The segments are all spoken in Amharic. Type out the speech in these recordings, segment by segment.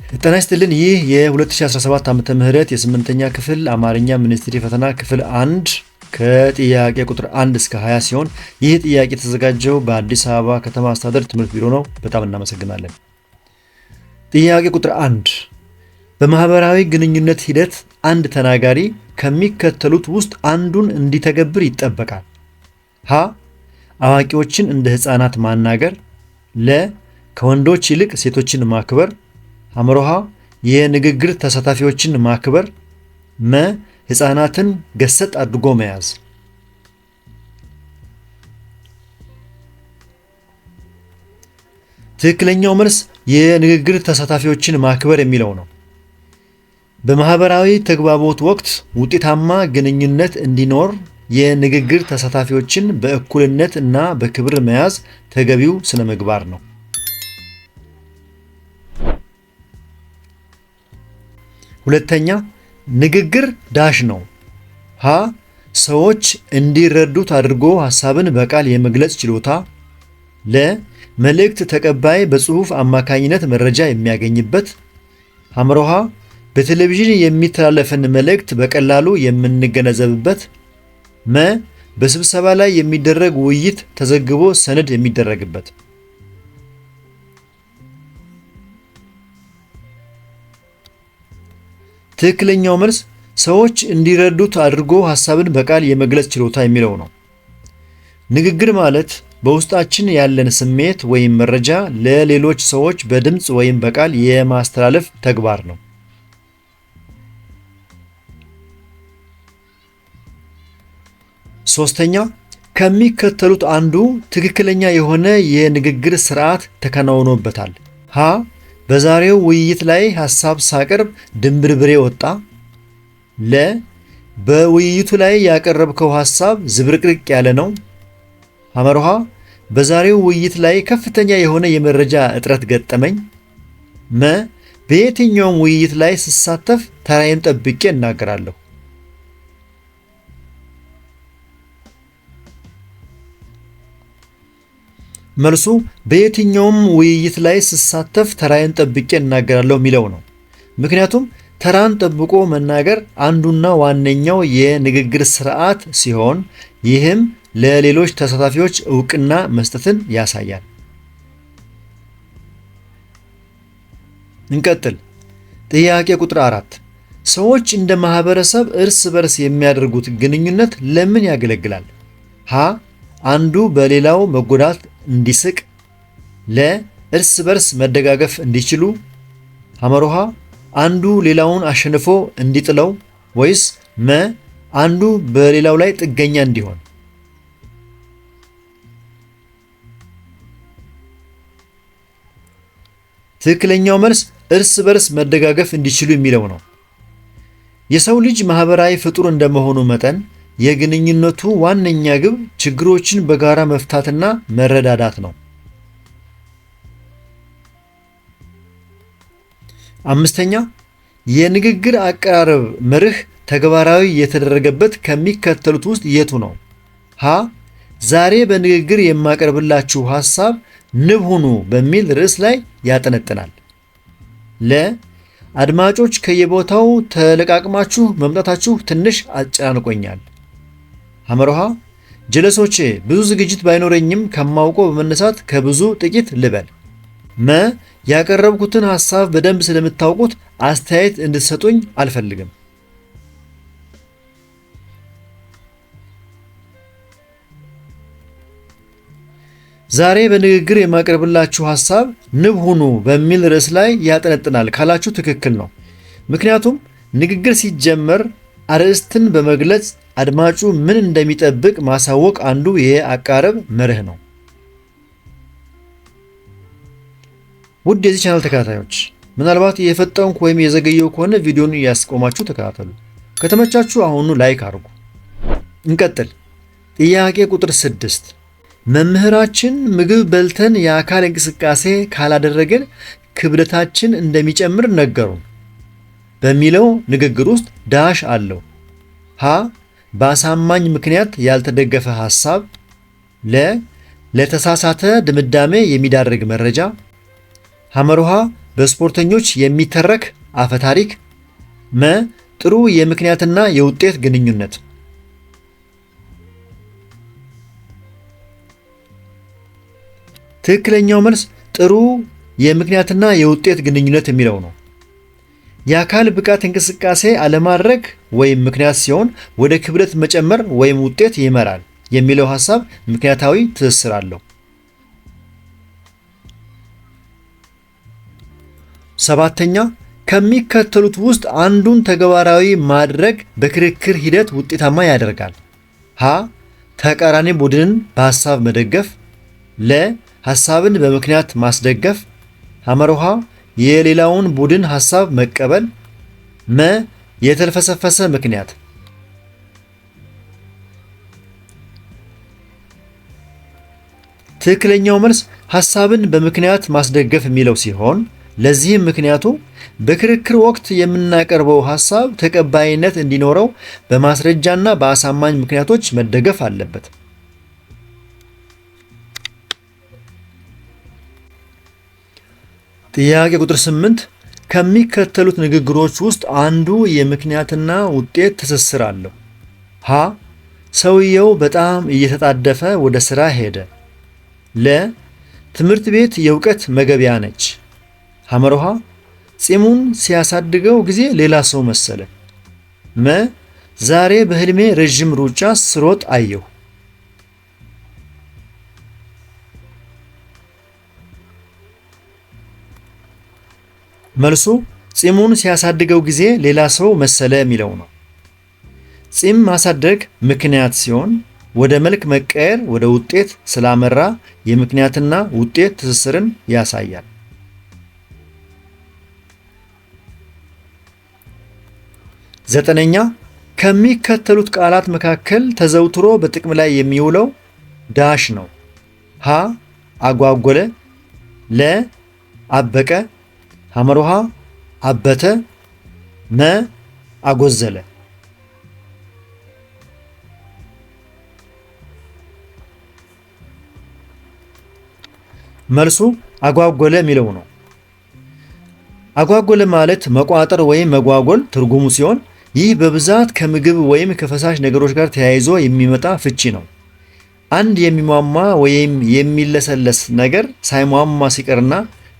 ጤና ይስጥልን። ይህ የ2017 ዓመተ ምህረት የ8ኛ ክፍል አማርኛ ሚኒስትሪ ፈተና ክፍል 1 ከጥያቄ ቁጥር 1 እስከ 20 ሲሆን ይህ ጥያቄ የተዘጋጀው በአዲስ አበባ ከተማ አስተዳደር ትምህርት ቢሮ ነው። በጣም እናመሰግናለን። ጥያቄ ቁጥር 1 በማህበራዊ ግንኙነት ሂደት አንድ ተናጋሪ ከሚከተሉት ውስጥ አንዱን እንዲተገብር ይጠበቃል። ሀ አዋቂዎችን እንደ ህፃናት ማናገር፣ ለ ከወንዶች ይልቅ ሴቶችን ማክበር፣ ሐመሮሃ የንግግር ተሳታፊዎችን ማክበር፣ መ ህፃናትን ገሰጥ አድርጎ መያዝ። ትክክለኛው መልስ የንግግር ተሳታፊዎችን ማክበር የሚለው ነው። በማህበራዊ ተግባቦት ወቅት ውጤታማ ግንኙነት እንዲኖር የንግግር ተሳታፊዎችን በእኩልነት እና በክብር መያዝ ተገቢው ስነ ምግባር ነው። ሁለተኛ ንግግር ዳሽ ነው። ሀ ሰዎች እንዲረዱት አድርጎ ሐሳብን በቃል የመግለጽ ችሎታ፣ ለ መልእክት ተቀባይ በጽሑፍ አማካኝነት መረጃ የሚያገኝበት፣ ሐመሮሃ በቴሌቪዥን የሚተላለፍን መልእክት በቀላሉ የምንገነዘብበት፣ መ በስብሰባ ላይ የሚደረግ ውይይት ተዘግቦ ሰነድ የሚደረግበት። ትክክለኛው መልስ ሰዎች እንዲረዱት አድርጎ ሐሳብን በቃል የመግለጽ ችሎታ የሚለው ነው። ንግግር ማለት በውስጣችን ያለን ስሜት ወይም መረጃ ለሌሎች ሰዎች በድምፅ ወይም በቃል የማስተላለፍ ተግባር ነው። ሶስተኛ ከሚከተሉት አንዱ ትክክለኛ የሆነ የንግግር ስርዓት ተከናውኖበታል። ሀ በዛሬው ውይይት ላይ ሐሳብ ሳቀርብ ድንብርብሬ ወጣ፣ ለ በውይይቱ ላይ ያቀረብከው ሐሳብ ዝብርቅርቅ ያለ ነው፣ ሐመርሃ በዛሬው ውይይት ላይ ከፍተኛ የሆነ የመረጃ እጥረት ገጠመኝ፣ መ በየትኛውም ውይይት ላይ ስሳተፍ ተራዬን ጠብቄ እናገራለሁ። መልሱ በየትኛውም ውይይት ላይ ስሳተፍ ተራዬን ጠብቄ እናገራለሁ የሚለው ነው። ምክንያቱም ተራን ጠብቆ መናገር አንዱና ዋነኛው የንግግር ስርዓት ሲሆን ይህም ለሌሎች ተሳታፊዎች እውቅና መስጠትን ያሳያል። እንቀጥል። ጥያቄ ቁጥር 4 ሰዎች እንደ ማህበረሰብ እርስ በርስ የሚያደርጉት ግንኙነት ለምን ያገለግላል? ሀ አንዱ በሌላው መጎዳት እንዲስቅ፣ ለ እርስ በርስ መደጋገፍ እንዲችሉ፣ ሐመሮሃ አንዱ ሌላውን አሸንፎ እንዲጥለው፣ ወይስ መ አንዱ በሌላው ላይ ጥገኛ እንዲሆን። ትክክለኛው መልስ እርስ በርስ መደጋገፍ እንዲችሉ የሚለው ነው። የሰው ልጅ ማህበራዊ ፍጡር እንደመሆኑ መጠን የግንኙነቱ ዋነኛ ግብ ችግሮችን በጋራ መፍታትና መረዳዳት ነው። አምስተኛ የንግግር አቀራረብ መርህ ተግባራዊ የተደረገበት ከሚከተሉት ውስጥ የቱ ነው? ሀ ዛሬ በንግግር የማቀርብላችሁ ሐሳብ ንብ ሁኑ በሚል ርዕስ ላይ ያጠነጥናል። ለ አድማጮች ከየቦታው ተለቃቅማችሁ መምጣታችሁ ትንሽ አጨናንቆኛል። ሐመሮሃ ጀለሶቼ ብዙ ዝግጅት ባይኖረኝም ከማውቀው በመነሳት ከብዙ ጥቂት ልበል። መ ያቀረብኩትን ሐሳብ በደንብ ስለምታውቁት አስተያየት እንድትሰጡኝ አልፈልግም። ዛሬ በንግግር የማቀርብላችሁ ሐሳብ ንብ ሁኑ በሚል ርዕስ ላይ ያጠነጥናል ካላችሁ ትክክል ነው። ምክንያቱም ንግግር ሲጀመር አርዕስትን በመግለጽ አድማጩ ምን እንደሚጠብቅ ማሳወቅ አንዱ የአቀራረብ መርህ ነው። ውድ የዚህ ቻናል ተከታታዮች ምናልባት የፈጠንኩ ወይም የዘገየው ከሆነ ቪዲዮን ያስቆማችሁ ተከታተሉ። ከተመቻችሁ አሁኑ ላይክ አድርጉ። እንቀጥል። ጥያቄ ቁጥር 6 መምህራችን ምግብ በልተን የአካል እንቅስቃሴ ካላደረግን ክብደታችን እንደሚጨምር ነገሩን በሚለው ንግግር ውስጥ ዳሽ አለው። ሀ በአሳማኝ ምክንያት ያልተደገፈ ሐሳብ፣ ለ ለተሳሳተ ድምዳሜ የሚዳርግ መረጃ፣ ሐመርሃ በስፖርተኞች የሚተረክ አፈታሪክ። መ ጥሩ የምክንያትና የውጤት ግንኙነት። ትክክለኛው መልስ ጥሩ የምክንያትና የውጤት ግንኙነት የሚለው ነው። የአካል ብቃት እንቅስቃሴ አለማድረግ ወይም ምክንያት ሲሆን ወደ ክብደት መጨመር ወይም ውጤት ይመራል የሚለው ሐሳብ ምክንያታዊ ትስስር አለው። 7ኛ ከሚከተሉት ውስጥ አንዱን ተግባራዊ ማድረግ በክርክር ሂደት ውጤታማ ያደርጋል። ሀ ተቃራኒ ቡድንን በሐሳብ መደገፍ። ለ ሐሳብን በምክንያት ማስደገፍ። ሐመርሃ የሌላውን ቡድን ሐሳብ መቀበል። መ የተልፈሰፈሰ ምክንያት። ትክክለኛው መልስ ሐሳብን በምክንያት ማስደገፍ የሚለው ሲሆን ለዚህም ምክንያቱ በክርክር ወቅት የምናቀርበው ሐሳብ ተቀባይነት እንዲኖረው በማስረጃና በአሳማኝ ምክንያቶች መደገፍ አለበት። ጥያቄ ቁጥር 8 ከሚከተሉት ንግግሮች ውስጥ አንዱ የምክንያትና ውጤት ትስስር አለው። ሀ ሰውየው በጣም እየተጣደፈ ወደ ሥራ ሄደ። ለ ትምህርት ቤት የእውቀት መገቢያ ነች። ሐመርሃ ጺሙን ሲያሳድገው ጊዜ ሌላ ሰው መሰለ። መ ዛሬ በህልሜ ረዥም ሩጫ ስሮጥ አየሁ። መልሱ ጺሙን ሲያሳድገው ጊዜ ሌላ ሰው መሰለ የሚለው ነው። ጺም ማሳደግ ምክንያት ሲሆን ወደ መልክ መቀየር ወደ ውጤት ስላመራ የምክንያትና ውጤት ትስስርን ያሳያል። 9ኛ ከሚከተሉት ቃላት መካከል ተዘውትሮ በጥቅም ላይ የሚውለው ዳሽ ነው። ሀ አጓጎለ። ለ አበቀ። ሐመርሃ አበተ። መ አጎዘለ። መልሱ አጓጎለ የሚለው ነው። አጓጎለ ማለት መቋጠር ወይም መጓጎል ትርጉሙ ሲሆን ይህ በብዛት ከምግብ ወይም ከፈሳሽ ነገሮች ጋር ተያይዞ የሚመጣ ፍቺ ነው። አንድ የሚሟሟ ወይም የሚለሰለስ ነገር ሳይሟሟ ሲቀርና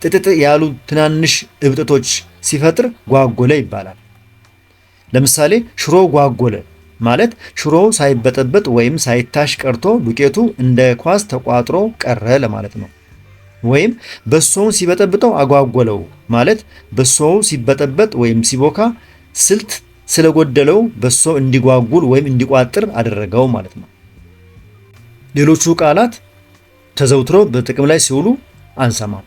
ጥጥጥ ያሉ ትናንሽ እብጠቶች ሲፈጥር ጓጎለ ይባላል። ለምሳሌ ሽሮ ጓጎለ ማለት ሽሮው ሳይበጠበጥ ወይም ሳይታሽ ቀርቶ ዱቄቱ እንደ ኳስ ተቋጥሮ ቀረ ለማለት ነው። ወይም በሶውን ሲበጠብጠው አጓጎለው ማለት በሶው ሲበጠበጥ ወይም ሲቦካ ስልት ስለጎደለው በሶ እንዲጓጉል ወይም እንዲቋጥር አደረገው ማለት ነው። ሌሎቹ ቃላት ተዘውትሮ በጥቅም ላይ ሲውሉ አንሰማም።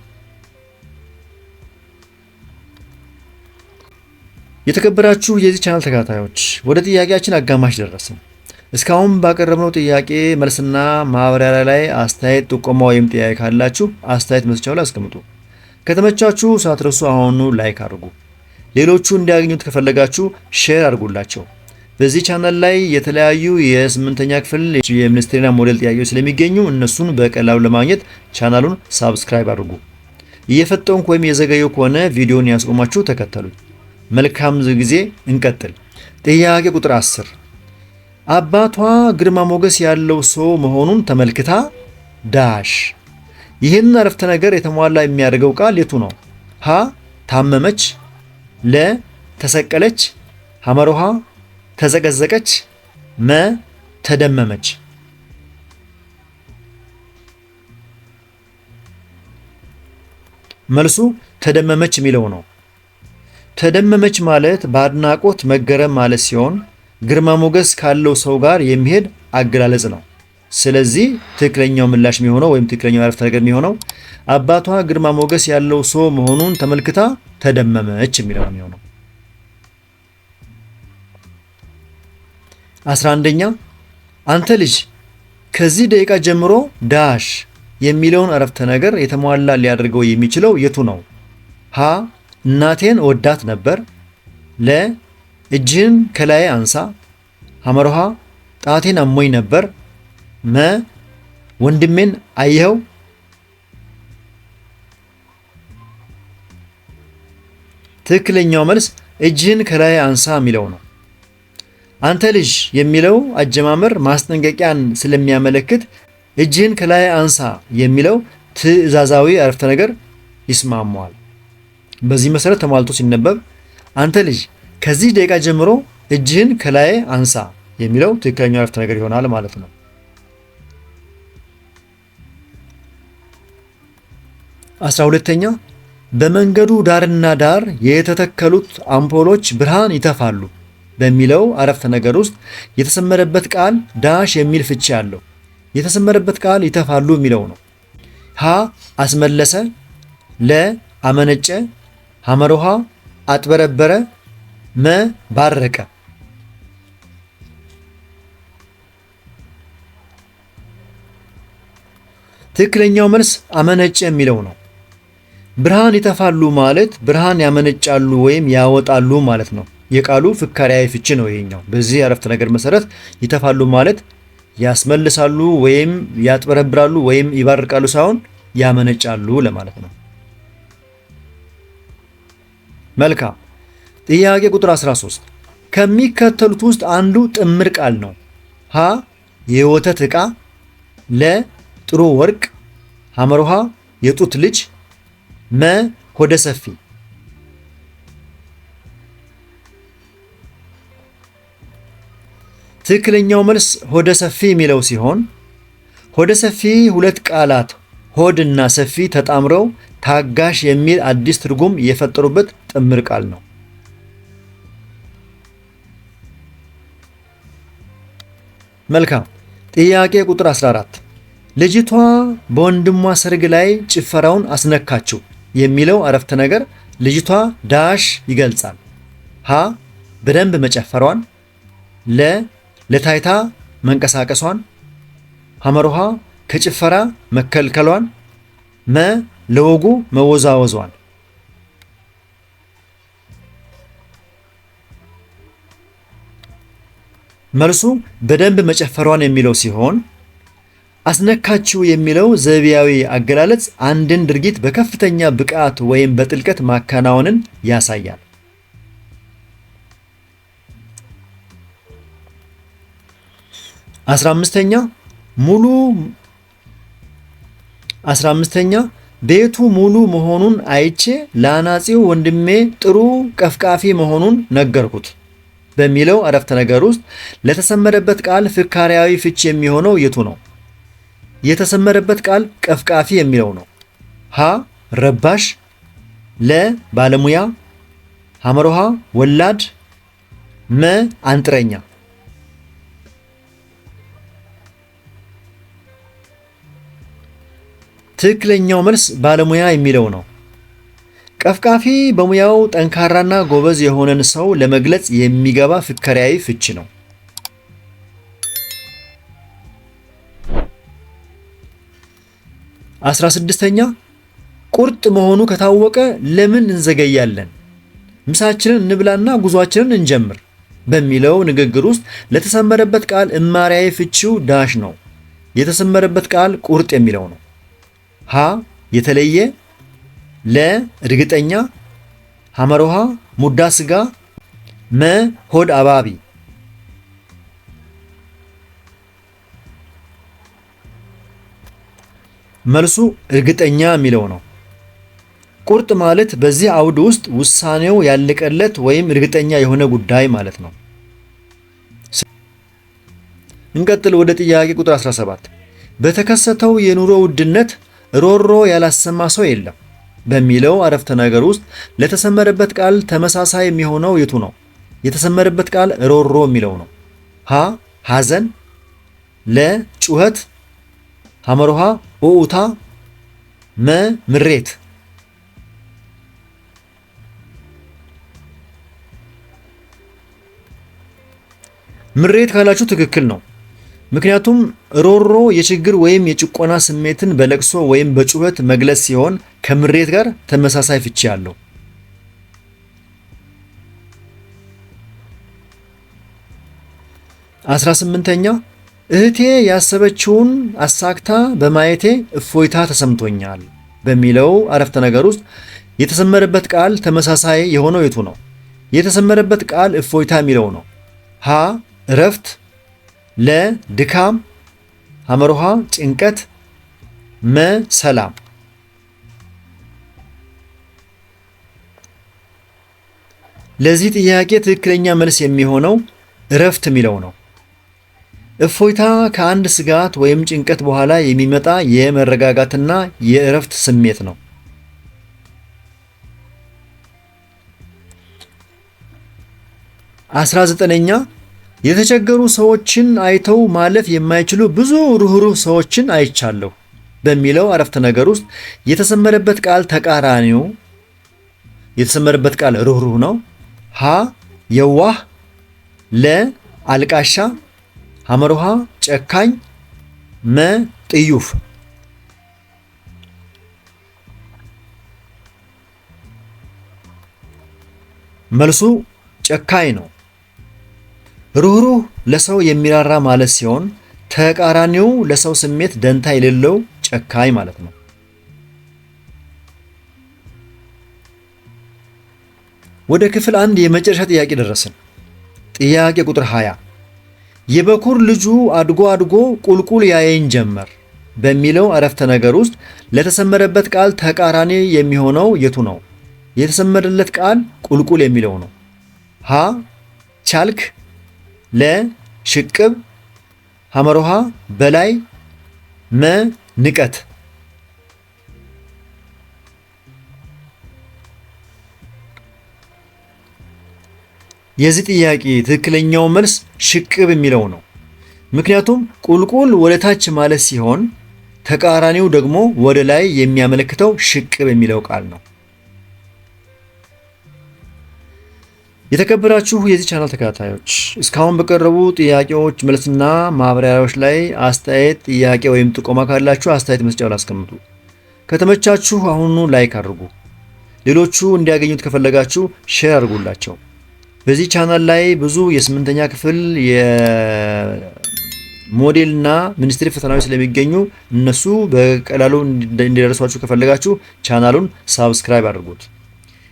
የተከበራችሁ የዚህ ቻናል ተከታታዮች ወደ ጥያቄያችን አጋማሽ ደረስን። እስካሁን ባቀረብነው ጥያቄ መልስና ማብራሪያ ላይ አስተያየት፣ ጥቆማ ወይም ጥያቄ ካላችሁ አስተያየት መስጫው ላይ አስቀምጡ። ከተመቻችሁ ሳትረሱ አሁኑ ላይክ አድርጉ። ሌሎቹ እንዲያገኙት ከፈለጋችሁ ሼር አድርጉላቸው። በዚህ ቻናል ላይ የተለያዩ የ8ኛ ክፍል የሚኒስትሪና ሞዴል ጥያቄዎች ስለሚገኙ እነሱን በቀላሉ ለማግኘት ቻናሉን ሳብስክራይብ አድርጉ። እየፈጠንኩ ወይም የዘገየው ከሆነ ቪዲዮን ያስቆማችሁ ተከተሉኝ። መልካም ጊዜ። እንቀጥል። ጥያቄ ቁጥር 10 አባቷ ግርማ ሞገስ ያለው ሰው መሆኑን ተመልክታ ዳሽ። ይህን አረፍተ ነገር የተሟላ የሚያደርገው ቃል የቱ ነው? ሀ ታመመች። ለ ተሰቀለች። ሐመርሃ ተዘቀዘቀች። መ ተደመመች። መልሱ ተደመመች የሚለው ነው። ተደመመች ማለት በአድናቆት መገረም ማለት ሲሆን ግርማ ሞገስ ካለው ሰው ጋር የሚሄድ አገላለጽ ነው። ስለዚህ ትክክለኛው ምላሽ የሚሆነው ወይም ትክክለኛው አረፍተ ነገር የሚሆነው አባቷ ግርማ ሞገስ ያለው ሰው መሆኑን ተመልክታ ተደመመች የሚለው ነው የሚሆነው። 11ኛ አንተ ልጅ ከዚህ ደቂቃ ጀምሮ ዳሽ የሚለውን አረፍተ ነገር የተሟላ ሊያደርገው የሚችለው የቱ ነው? ሀ እናቴን ወዳት ነበር። ለ እጅህን ከላይ አንሳ። ሐመርሃ ጣቴን አሞኝ ነበር። መ ወንድሜን አየኸው። ትክክለኛው መልስ እጅህን ከላይ አንሳ የሚለው ነው። አንተ ልጅ የሚለው አጀማመር ማስጠንቀቂያን ስለሚያመለክት እጅህን ከላይ አንሳ የሚለው ትዕዛዛዊ አረፍተ ነገር ይስማማዋል። በዚህ መሰረት ተሟልቶ ሲነበብ አንተ ልጅ ከዚህ ደቂቃ ጀምሮ እጅህን ከላይ አንሳ የሚለው ትክክለኛው አረፍተ ነገር ይሆናል ማለት ነው። 12ኛ በመንገዱ ዳርና ዳር የተተከሉት አምፖሎች ብርሃን ይተፋሉ በሚለው አረፍተ ነገር ውስጥ የተሰመረበት ቃል ዳሽ የሚል ፍቺ አለው። የተሰመረበት ቃል ይተፋሉ የሚለው ነው። ሀ አስመለሰ፣ ለ አመነጨ፣ ሐመሮሃ አጥበረበረ፣ መ ባረቀ። ትክክለኛው መልስ አመነጨ የሚለው ነው። ብርሃን ይተፋሉ ማለት ብርሃን ያመነጫሉ ወይም ያወጣሉ ማለት ነው። የቃሉ ፍካሪያዊ ፍቺ ነው ይሄኛው። በዚህ አረፍተ ነገር መሰረት ይተፋሉ ማለት ያስመልሳሉ ወይም ያጥበረብራሉ ወይም ይባርቃሉ ሳይሆን ያመነጫሉ ለማለት ነው። መልካም። ጥያቄ ቁጥር 13 ከሚከተሉት ውስጥ አንዱ ጥምር ቃል ነው። ሀ የወተት ዕቃ፣ ለ ጥሩ ወርቅ፣ ሐመሮሃ የጡት ልጅ፣ መ ሆደ ሰፊ። ትክክለኛው መልስ ሆደ ሰፊ የሚለው ሲሆን ሆደ ሰፊ ሁለት ቃላት ሆድ እና ሰፊ ተጣምረው ታጋሽ የሚል አዲስ ትርጉም የፈጠሩበት ጥምር ቃል ነው። መልካም። ጥያቄ ቁጥር 14 ልጅቷ በወንድሟ ሰርግ ላይ ጭፈራውን አስነካችው የሚለው አረፍተ ነገር ልጅቷ ዳሽ ይገልጻል። ሀ በደንብ መጨፈሯን፣ ለ ለታይታ መንቀሳቀሷን፣ ሐመሮሃ ከጭፈራ መከልከሏን፣ መ ለወጉ መወዛወዟን። መልሱ በደንብ መጨፈሯን የሚለው ሲሆን አስነካችው የሚለው ዘይቤያዊ አገላለጽ አንድን ድርጊት በከፍተኛ ብቃት ወይም በጥልቀት ማከናወንን ያሳያል። 15ኛ ቤቱ ሙሉ መሆኑን አይቼ ለአናጺው ወንድሜ ጥሩ ቀፍቃፊ መሆኑን ነገርኩት በሚለው አረፍተ ነገር ውስጥ ለተሰመረበት ቃል ፍካሪያዊ ፍቺ የሚሆነው የቱ ነው? የተሰመረበት ቃል ቀፍቃፊ የሚለው ነው። ሀ ረባሽ፣ ለ ባለሙያ፣ ሐመሮሃ ወላድ፣ መ አንጥረኛ። ትክክለኛው መልስ ባለሙያ የሚለው ነው። ቀፍቃፊ በሙያው ጠንካራና ጎበዝ የሆነን ሰው ለመግለጽ የሚገባ ፍካሪያዊ ፍቺ ነው። 16ኛ ቁርጥ መሆኑ ከታወቀ ለምን እንዘገያለን? ምሳችንን እንብላና ጉዟችንን እንጀምር በሚለው ንግግር ውስጥ ለተሰመረበት ቃል እማሪያዊ ፍቺው ዳሽ ነው። የተሰመረበት ቃል ቁርጥ የሚለው ነው። ሀ የተለየ፣ ለ እርግጠኛ፣ ሐመሮሃ ሙዳ ስጋ፣ መ ሆድ አባቢ። መልሱ እርግጠኛ የሚለው ነው። ቁርጥ ማለት በዚህ አውድ ውስጥ ውሳኔው ያለቀለት ወይም እርግጠኛ የሆነ ጉዳይ ማለት ነው። እንቀጥል ወደ ጥያቄ ቁጥር 17 በተከሰተው የኑሮ ውድነት ሮሮ ያላሰማ ሰው የለም በሚለው አረፍተ ነገር ውስጥ ለተሰመረበት ቃል ተመሳሳይ የሚሆነው የቱ ነው? የተሰመረበት ቃል ሮሮ የሚለው ነው። ሀ ሐዘን፣ ለ ጩኸት፣ ሐመሮሃ ኡኡታ፣ መ ምሬት። ምሬት ካላችሁ ትክክል ነው። ምክንያቱም ሮሮ የችግር ወይም የጭቆና ስሜትን በለቅሶ ወይም በጩኸት መግለጽ ሲሆን ከምሬት ጋር ተመሳሳይ ፍቺ አለው። 18ኛ እህቴ ያሰበችውን አሳክታ በማየቴ እፎይታ ተሰምቶኛል በሚለው አረፍተ ነገር ውስጥ የተሰመረበት ቃል ተመሳሳይ የሆነው የቱ ነው? የተሰመረበት ቃል እፎይታ የሚለው ነው። ሀ እረፍት፣ ለ ድካም፣ ሐመርሃ ጭንቀት፣ መ ሰላም። ለዚህ ጥያቄ ትክክለኛ መልስ የሚሆነው እረፍት የሚለው ነው። እፎይታ ከአንድ ስጋት ወይም ጭንቀት በኋላ የሚመጣ የመረጋጋትና የእረፍት ስሜት ነው። 19ኛ የተቸገሩ ሰዎችን አይተው ማለፍ የማይችሉ ብዙ ርኅሩህ ሰዎችን አይቻለሁ በሚለው አረፍተ ነገር ውስጥ የተሰመረበት ቃል ተቃራኒው የተሰመረበት ቃል ርኅሩህ ነው። ሀ የዋህ፣ ለ አልቃሻ፣ ሐመርሃ ጨካኝ፣ መ ጥዩፍ። መልሱ ጨካኝ ነው። ርኅሩህ ለሰው የሚራራ ማለት ሲሆን ተቃራኒው ለሰው ስሜት ደንታ የሌለው ጨካኝ ማለት ነው። ወደ ክፍል 1 የመጨረሻ ጥያቄ ደረስን። ጥያቄ ቁጥር 20 የበኩር ልጁ አድጎ አድጎ ቁልቁል ያየኝ ጀመር በሚለው አረፍተ ነገር ውስጥ ለተሰመረበት ቃል ተቃራኒ የሚሆነው የቱ ነው? የተሰመረለት ቃል ቁልቁል የሚለው ነው። ሀ ቻልክ፣ ለ ሽቅብ፣ ሐመርሃ በላይ፣ መ ንቀት። የዚህ ጥያቄ ትክክለኛው መልስ ሽቅብ የሚለው ነው። ምክንያቱም ቁልቁል ወደ ታች ማለት ሲሆን ተቃራኒው ደግሞ ወደ ላይ የሚያመለክተው ሽቅብ የሚለው ቃል ነው። የተከበራችሁ የዚህ ቻናል ተከታታዮች እስካሁን በቀረቡ ጥያቄዎች መልስና ማብራሪያዎች ላይ አስተያየት፣ ጥያቄ ወይም ጥቆማ ካላችሁ አስተያየት መስጫው ላይ አስቀምጡ። ከተመቻችሁ አሁኑ ላይክ አድርጉ። ሌሎቹ እንዲያገኙት ከፈለጋችሁ ሼር አድርጉላቸው። በዚህ ቻናል ላይ ብዙ የ8ኛ ክፍል የሞዴልና ሚኒስትሪ ፈተናዎች ስለሚገኙ እነሱ በቀላሉ እንዲደርሷችሁ ከፈለጋችሁ ቻናሉን ሳብስክራይብ አድርጉት።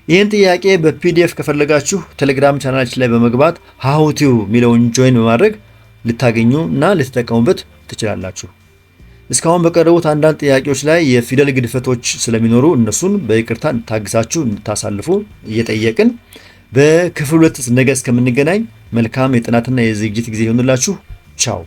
ይህን ጥያቄ በፒዲኤፍ ከፈለጋችሁ ቴሌግራም ቻናላችን ላይ በመግባት ሃውቲው የሚለውን ጆይን በማድረግ ልታገኙ እና ልትጠቀሙበት ትችላላችሁ። እስካሁን በቀረቡት አንዳንድ ጥያቄዎች ላይ የፊደል ግድፈቶች ስለሚኖሩ እነሱን በይቅርታ እንድታግሳችሁ እንድታሳልፉ እየጠየቅን በክፍል 2 ነገ እስከምንገናኝ መልካም የጥናትና የዝግጅት ጊዜ ይሁንላችሁ። ቻው።